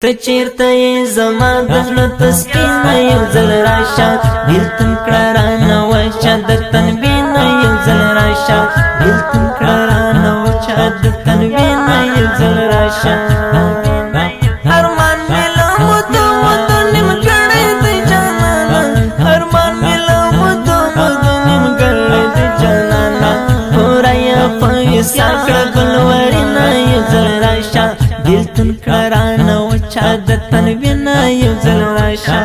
ته چیرته یې زما د زړه تسکینه یو ځل راشه بیلتون کړه رانه وچه د تنبینه یو ځل راشه بیلتون کړه رانه وچه د تنبینه یو ځل راشه ارمان مې له مودو مودو نیم کړی دی جانانه ارمان مې له مودو مودو نیم کړی دی جانانه هورایا پیسا کړه ګلورینه یو ځل راشه بیلتون کړه رانه وچه د تنبینه یو ځل راشه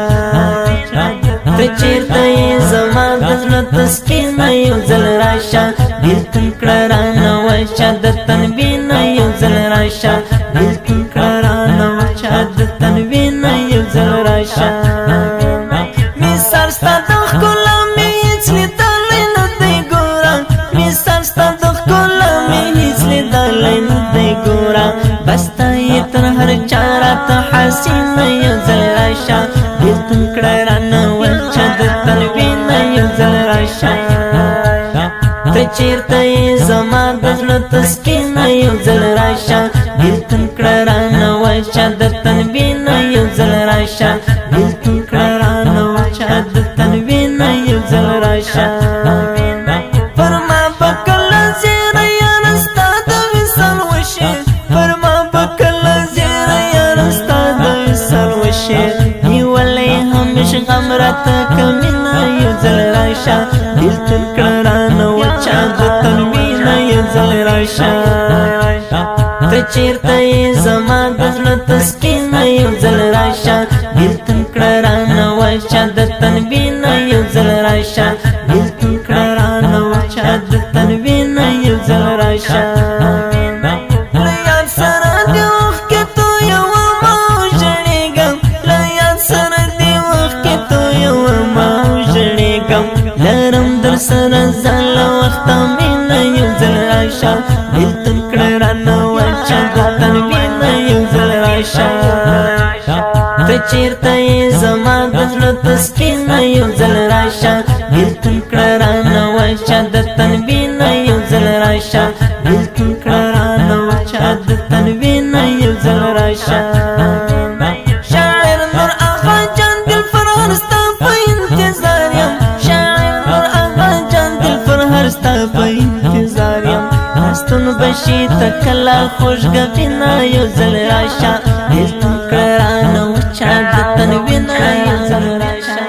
ته چیرته یې زما د زړه تسکینه یو ځل راشه بیلتون کړه رانه وچه د تنبینه یو ځل راشه بیلتون کړه رانه وچه د تنبینه یو ځل راشه مثال ستا د ښکلا مې هېڅ لیدلی نه دی ګوره مثال ستا د ښکلا مې هېڅ لیدلی نه دی ګوره بس ته یې تر هر چا راته حسینه یو ځل راشه بیلتون کړه رانه وچه د تنبینه یو ځل راشه ته چیرته یې زما د زړه تسکینه یو ځل راشه بیلتون کړه رانه وچه د تنبینه یو ځل راشه بیلتون کړه رانه وچه د تنبینه یو ځل راشه پر ما به کله زیری یاره ستا د وصال وشي پر ما به کله زیری یاره ستا د وصال وشي نیولی همیش غم راته کمینه یو ځل راشه بیلتون کړه رانه وچه د تنبینه یو ځل راشه ته چیرته یې زما د زړه تسکینه یو ځل راشه بیلتون کړه رانه وچه د تنبینه یو ځل راشه بیلتون کړه رانه وچه د تنبینه یو ځل راشه له یاد سره دې وخت کې تویومه او ژړېږم له یاد سره دې وخت کې تویومه او ژړېږم لرم در سره ځان له وخته مینه یو ځل راشه بیلتون کړه رانه وچه د تنبینه یو ځل راشه ته چیرته یې زما د زړه تسکینه یو ځل راشه بیلتون کړه رانه وچه د تنبینه یو ځل راشه بیلتون کړه رانه وچه د تنبینه یو ځل راشه شاعر نور آغا جان دل فرهر ستا په انتظار یم شاعر نور آغا جان دل فرهر ستا په انتظار یم هستون بشي ته کله خوشګپینه یو ځل راشه بیلتون کړه رانه وچه د تنبینه یو ځل راشه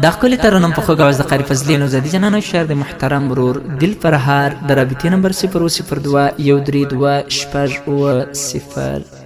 دا ښکلي ترنم په خوږ اواز د قاري فضلي نوزادي جانانو شعر د محترم ورور دل فرهار د رابطې نمبر 002 132 6 0